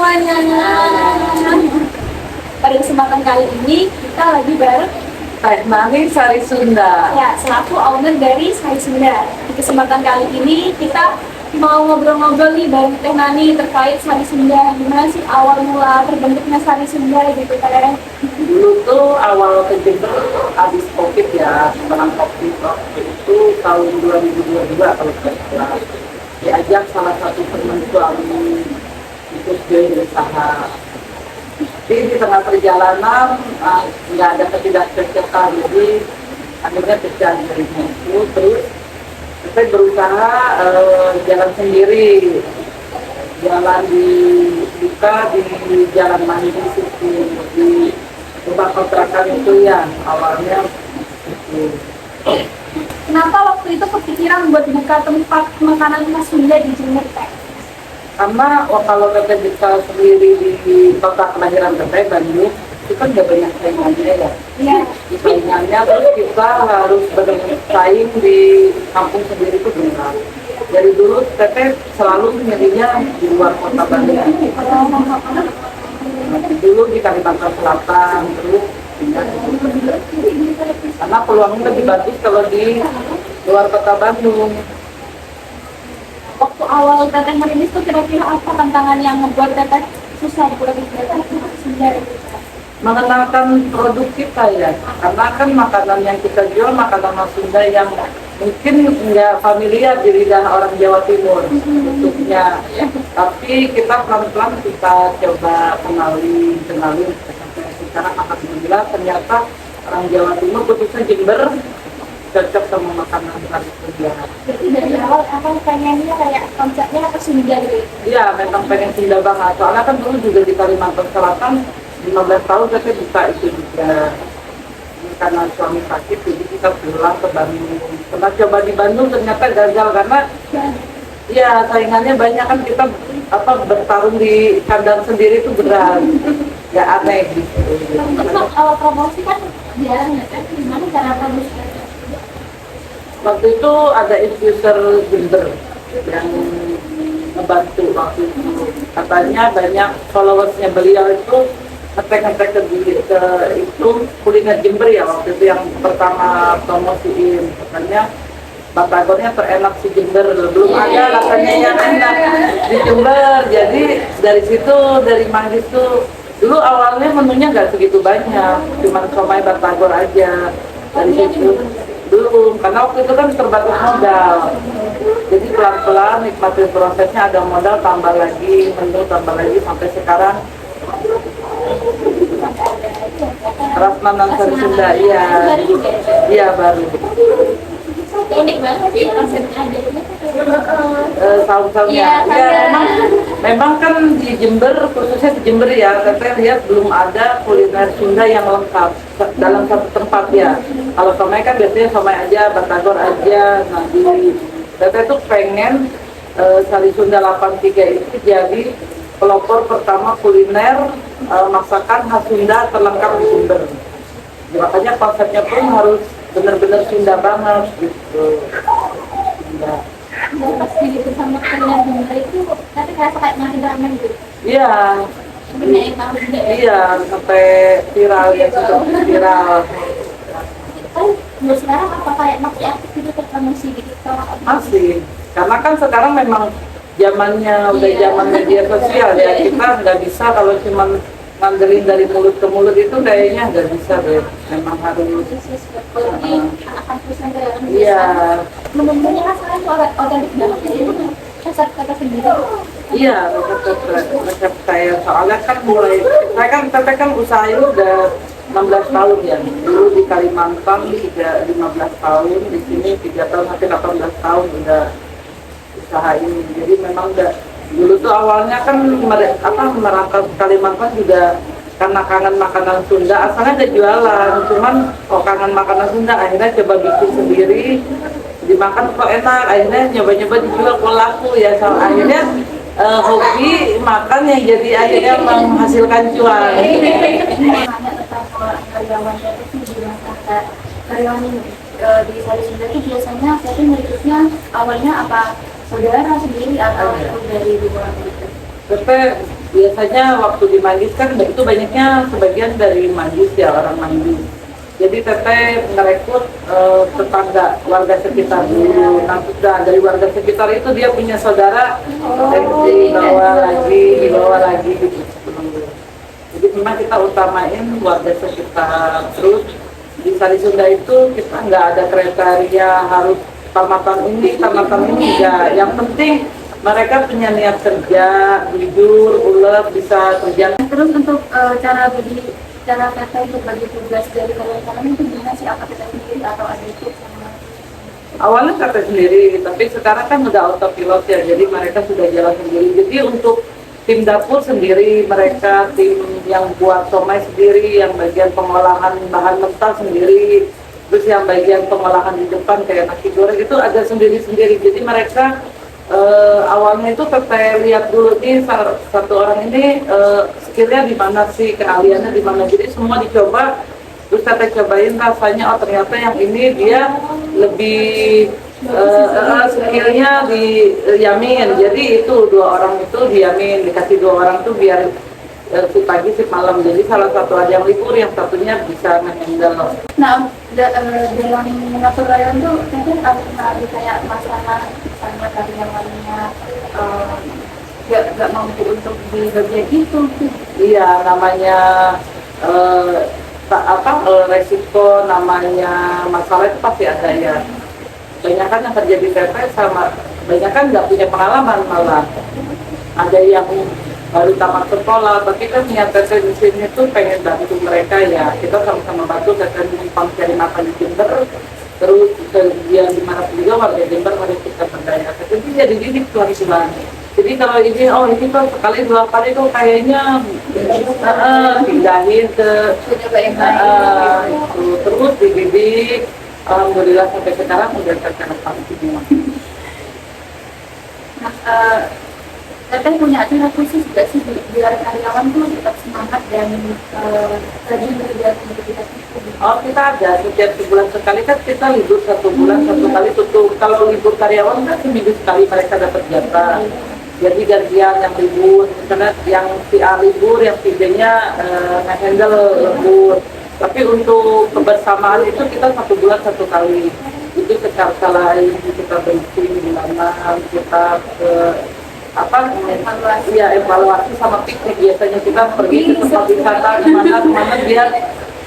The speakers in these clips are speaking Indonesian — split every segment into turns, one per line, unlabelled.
semuanya. Pada kesempatan kali ini kita lagi bareng
Teh Nani Sari Sunda.
ya selaku owner dari Sari Sunda. Di kesempatan kali ini kita mau ngobrol-ngobrol nih bareng Teh Nani terkait Sari Sunda. Gimana sih awal mula terbentuknya Sari Sunda gitu Teh?
Dulu tuh awal kejadian habis COVID ya, setelah COVID itu tahun 2022 kalau tidak salah. Diajak salah satu teman suami ikut join usaha. Tapi di tengah perjalanan nggak ada ketidakcocokan, jadi akhirnya pecah jadinya itu. Terus kita berusaha jalan sendiri, jalan di buka di Jalan Mandiri situ, di rumah kontrakan itu ya awalnya itu.
Kenapa waktu itu kepikiran buat buka tempat makanan khas Sunda di Jember Teh?
Karena kalau teteh bisa sendiri di kota kelahiran teteh Bandung itu kan nggak banyak saingannya ya.
Iya.
Saingannya terus kita harus bersaing di kampung sendiri itu benar. Dari dulu teteh selalu nyarinya di luar kota Bandung. Dulu di Kalimantan Selatan, terus pindah ke Jember. Karena peluangnya lebih bagus kalau di luar kota Bandung.
Waktu awal Teteh merilis tuh kira-kira apa tantangan yang membuat Teteh susah buat Sunda gitu?
Mengenalkan produk kita ya, karena kan makanan yang kita jual makanan khas Sunda yang mungkin nggak familiar di lidah orang Jawa Timur bentuknya, tapi kita pelan-pelan kita coba kenalin sampai sekarang alhamdulillah ternyata orang Jawa Timur khususnya Jember cocok sama makanan khas Sunda.
Jadi dari awal emang pengennya kayak konsepnya ke Sunda gitu?
Iya, memang pengen Sunda banget, soalnya kan dulu juga di Kalimantan Selatan 15 tahun saya buka itu juga. Karena suami sakit jadi kita pulang ke Bandung. Pernah coba di Bandung ternyata gagal karena ya saingannya banyak, kan kita bertarung di kandang sendiri itu berat, ya aneh gitu.
Terus awal promosi kan jarang ya kan? Gimana cara promosi?
Waktu itu ada infuser Jember yang membantu waktu itu. Katanya banyak followersnya beliau itu ngetek ke itu kuliner Jember ya, waktu itu yang pertama promosiin. Katanya batagornya terenak si Jember, belum ada rasanya yang enak di Jember. Jadi dari situ, dari Manggis tuh dulu awalnya menunya nggak segitu banyak, cuma somai batagor aja. Dari situ belum, karena waktu itu kan terbatas modal, jadi pelan-pelan nikmatin prosesnya, ada modal tambah lagi, menu tambah lagi sampai sekarang. Prasmanan Sari Sunda, iya baru.
Unik banget sih konsepnya ada.
Saung-saungnya, memang kan di Jember, khususnya di Jember ya, teteh lihat belum ada kuliner Sunda yang lengkap dalam satu tempat ya. Kalau somai kan biasanya somai aja, batagor aja. Nah di teteh tuh pengen Sari Sunda 83 itu jadi pelopor pertama kuliner masakan khas Sunda terlengkap di Jember. Makanya konsepnya pun harus benar-benar Sunda banget gitu. Sunda.
Pas gitu sama kuliner Sunda itu, tapi ngerasa kayak makin ramai gitu.
Iya.
Sebenarnya yang tahu Sunda ya.
Iya, sampai viral ya, sudah viral.
Oh, buat sekarang apa kayak masih aktif gitu promosi gitu?
Masih, karena kan sekarang memang zamannya udah zaman media sosial ya, kita nggak bisa kalau cuman ngandelin dari mulut ke mulut itu kayaknya nggak bisa deh, memang harus.
Akan terus sampai
Iya.
Menemunya rasanya tuh otentik banget ya, resep kata sendiri.
Iya, resep saya soalnya kan saya kan usaha ini udah 16 tahun ya. Dulu di Kalimantan 15 tahun, di sini 3 tahun sampai 18 tahun udah usaha ini. Jadi memang udah dulu tuh awalnya kan merantau ke Kalimantan juga karena kangen makanan Sunda, asalnya ada jualan, cuman kok kangen makanan Sunda, akhirnya coba bikin sendiri, dimakan kok enak, akhirnya nyoba-nyoba dijual kok laku ya, so akhirnya hobi makan yang jadi akhirnya menghasilkan cuan.
Ada tentang karyawan itu bilang kata karyawan ini di Sari Sunda itu biasanya jadi awalnya apa saudara sendiri atau dari luar gitu?
Tapi biasanya waktu di Manggis kan itu banyaknya sebagian dari Manggis ya, orang Manggis. Jadi teteh merekrut tetangga warga sekitar dulu. Nah sudah dari warga sekitar itu dia punya saudara, dibawa lagi gitu. Jadi memang kita utamain warga sekitar. Terus di Sari Sunda itu kita nggak ada kriteria harus tamatan ini enggak. Yang penting mereka punya niat kerja, jujur, ulet, bisa kerja.
Terus untuk cara kata untuk bagi tugas dari kalian itu gimana sih? Apa kita sendiri atau ada itu sama?
Awalnya kata sendiri, tapi sekarang kan udah autopilot ya, jadi mereka sudah jalan sendiri. Jadi untuk tim dapur sendiri, mereka tim yang buat somai sendiri, yang bagian pengolahan bahan mentah sendiri, terus yang bagian pengolahan di depan kayak nasi goreng itu ada sendiri-sendiri. Jadi mereka awalnya itu teteh lihat dulu nih satu orang ini skillnya di mana sih, keahliannya di mana. Jadi semua dicoba, terus teteh cobain rasanya, oh ternyata yang ini dia lebih skillnya di Yamin. Jadi itu 2 orang itu diamin, dikasih 2 orang tuh biar si pagi si malam. Jadi salah satu ada yang libur, yang satunya bisa ngehandle.
Nah, dalam mengatur karyawan tuh mungkin pernah ada kayak masalah misalnya karyawannya nggak mampu untuk di bagian itu.
Iya, namanya resiko, namanya masalah itu pasti ada ya. Banyak kan yang kerja di PT sama banyak kan nggak punya pengalaman, malah ada yang baru tamat sekolah, tapi kan niat PT di sini tuh pengen bantu mereka ya. Kita sama-sama bantu PT numpang cari makan di Jember, terus kerja di mana juga warga Jember harus kita berdaya. Jadi ya dididik pelan-pelan. Jadi kalau ini, oh ini kok sekali 2 kali kok kayaknya pindahin ke terus dididik. Alhamdulillah sampai sekarang udah terkenal semua.
Nah, Teteh punya acara khusus nggak sih biar karyawan tuh tetap semangat dan rajin kerja produktivitas itu?
Oh kita ada, setiap sebulan sekali kan kita libur 1 bulan 1 kali tutup. Kalau libur karyawan kan seminggu sekali mereka dapat jatah. Jadi gantian yang libur, misalnya yang si A libur, yang si B-nya nge-handle libur. Tapi untuk kebersamaan itu kita 1 bulan 1 kali. Itu secara lain kita briefing bulanan, kita evaluasi sama piknik. Biasanya kita pergi ke tempat wisata kemana biar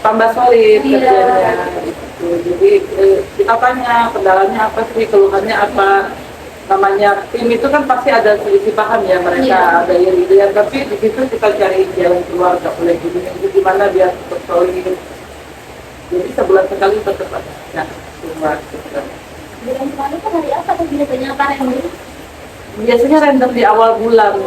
tambah solid kerjanya gitu. Jadi kita tanya kendalanya apa sih, keluhannya apa. Namanya tim itu kan pasti ada selisih paham ya, mereka ada iri-irian, tapi di situ kita cari jalan keluar, gak boleh gini, itu gimana biar tetap solid. Jadi sebulan sekali tetap ada keluar.
Bulan kemarin kan hari apa tuh biasanya apa random?
Biasanya random di awal bulan.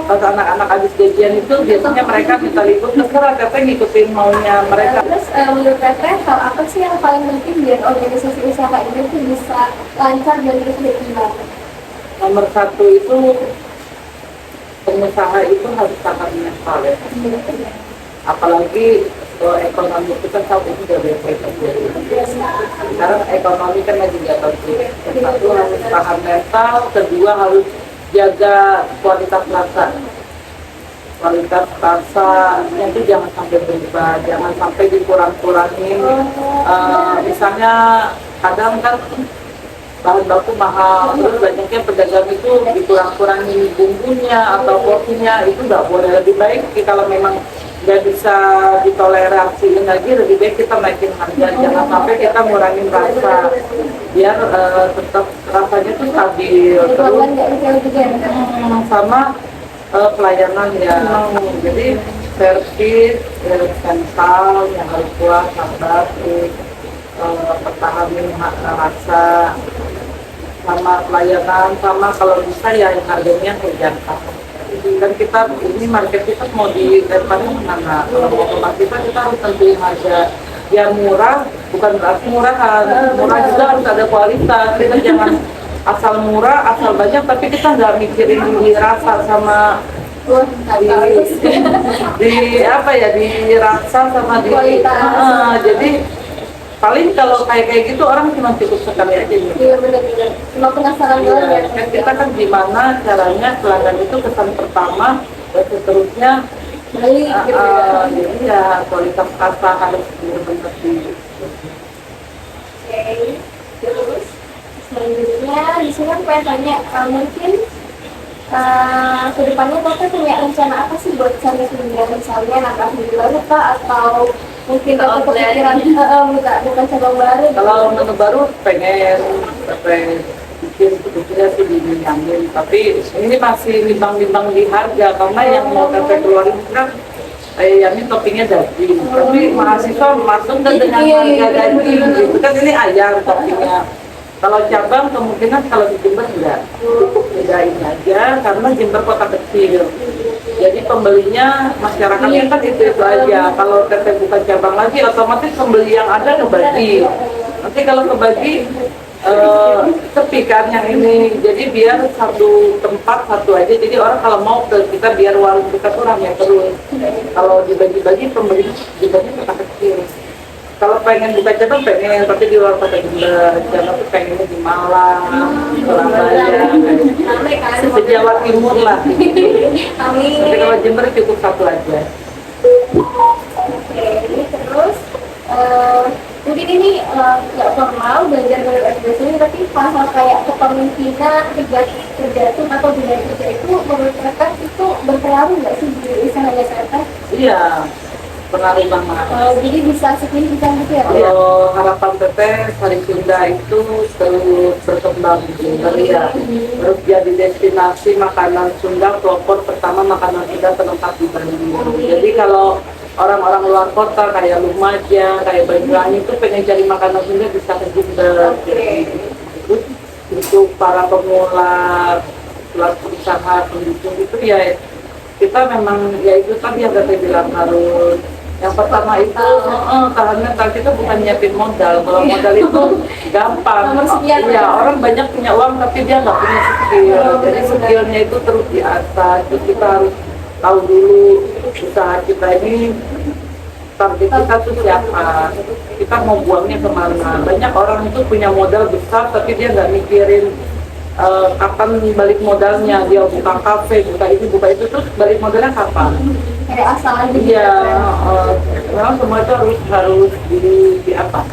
Pas anak-anak habis gajian itu biasanya mereka minta libur, terserah teteh ngikutin maunya mereka.
Terus menurut Teteh, hal apa sih yang paling penting biar organisasi usaha ini tuh bisa lancar dan terus berkembang?
Nomor 1 itu pengusaha itu harus sangat mental ya. Apalagi ekonomi kita saat ini sudah baik-baik aja. Sekarang ekonomi kan lagi jatuh. Satu harus tahan mental, kedua harus jaga kualitas rasa. Kualitas rasanya itu jangan sampai berubah, jangan sampai dikurang-kurangin. Misalnya kadang kan bahan baku mahal, terus banyaknya pedagang itu dikurang-kurangin bumbunya atau porsinya, itu nggak boleh. Lebih baik kalau memang nggak bisa ditoleransiin lagi, lebih baik kita naikin harga, jangan sampai kita ngurangin rasa biar tetap rasanya tuh stabil. Terus sama pelayanan ya, jadi servis mental yang harus kuat, sabar, pertahanin rasa, sama pelayanan, sama kalau bisa ya yang harganya terjangkau. Dan kita ini market kita mau dilemparin kemana? Kalau mau ke market kita harus tentuin harga yang murah, bukan berarti murahan. Murah juga harus ada kualitas. Kita jangan asal murah, asal banyak, tapi kita nggak mikirin di rasa sama di rasa sama di kualitas. Jadi paling kalau kayak gitu orang cuma cukup sekali aja gitu.
Iya benar-benar. Cuma penasaran doang ya.
Kan kita kan gimana caranya pelanggan itu kesan pertama dan seterusnya.
Balik gitu ya.
Ya kualitas kata harus benar-benar di.
Oke, terus selanjutnya di sini aku pengen tanya, mungkin kedepannya Bapak punya rencana apa sih buat Sari Sunda, misalnya nambah menu baru Kak, atau mungkin Bapak kepikiran bukan cabang baru?
Kalau menu baru pengen bikin sebetulnya sih di Yamin, tapi ini masih nimbang-nimbang di harga karena yang mau kita keluarin kan Yamin toppingnya daging, tapi mahasiswa masuk kan dengan harga daging gitu kan, ini ayam toppingnya. Kalau cabang kemungkinan kalau di Jember enggak, cukup bedain aja karena Jember kota kecil. Jadi pembelinya masyarakatnya kan itu aja. Kalau teteh buka cabang lagi, otomatis pembeli yang ada kebagi. Nanti kalau kebagi sepi kan yang ini. Jadi biar satu tempat satu aja. Jadi orang kalau mau ke kita biar warung kita tuh ramai terus. Kalau dibagi-bagi pembeli dibagi kota kecil. Kalau pengen buka cabang pengen, tapi di luar kota Jember. Cabang tuh pengennya di Malang, Surabaya, di Jawa Timur lah.
Amin.
Tapi kalau Jember cukup satu aja.
Oke, terus mungkin ini nggak formal belajar dari SBS ini, tapi hal-hal kayak kepemimpinan, kerja tim atau budaya kerja itu menurut mereka itu berpengaruh nggak sih di usahanya teteh?
Iya, pengaruh banget.
Jadi bisa signifikan gitu ya Pak?
Kalau harapan teteh Sari Sunda itu terus berkembang di Jember ya. Terus jadi destinasi makanan Sunda, pelopor pertama makanan Sunda terletak di Bandung. Jadi kalau orang-orang luar kota kayak Lumajang, kayak Banyuwangi itu pengen cari makanan Sunda bisa ke Jember. Terus untuk para pemula, pelaku usaha, pendukung itu ya kita memang ya itu tadi yang teteh bilang harus yang pertama itu tahan mental. Kita bukan nyiapin modal, kalau modal itu gampang. Ya orang banyak punya uang tapi dia nggak punya skill. Jadi skillnya itu terus diasah. Terus kita harus tahu dulu usaha kita ini target kita tuh siapa, kita mau buangnya kemana. Banyak orang itu punya modal besar tapi dia nggak mikirin kapan balik modalnya. Dia buka kafe, buka itu terus balik modalnya kapan?
Kayak asal aja gitu
Iya,
ya.
memang semua itu harus di apa?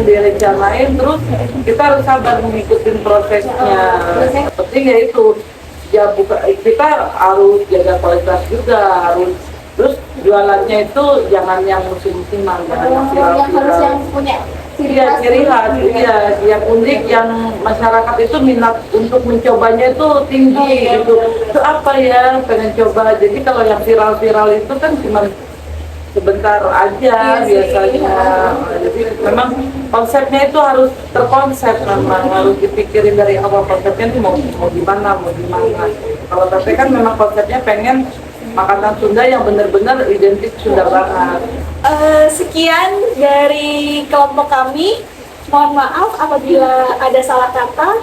Direncanain, terus kita harus sabar mengikuti prosesnya. Penting ya itu, ya kita harus jaga kualitas juga, harus terus jualannya itu jangan yang musim-musiman, jangan yang
Yang harus yang
viral-viral.
punya
Iya, ciri khas, iya, yang unik, yang masyarakat itu minat untuk mencobanya itu tinggi gitu. Itu apa ya, pengen coba. Jadi kalau yang viral-viral itu kan cuma sebentar aja biasanya. Jadi memang konsepnya itu harus terkonsep, memang harus dipikirin dari awal konsepnya itu mau gimana, mau gimana. Kalau tapi kan memang konsepnya pengen makanan Sunda yang benar-benar identik Sunda banget.
Sekian dari kelompok kami. Mohon maaf apabila ada salah kata.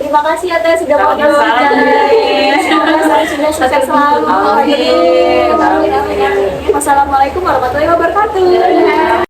Terima kasih ya Teh sudah mau
Sama-sama.
diundang. Semoga saya sudah sukses selalu.
Amin.
Amin. Wassalamualaikum warahmatullahi wabarakatuh.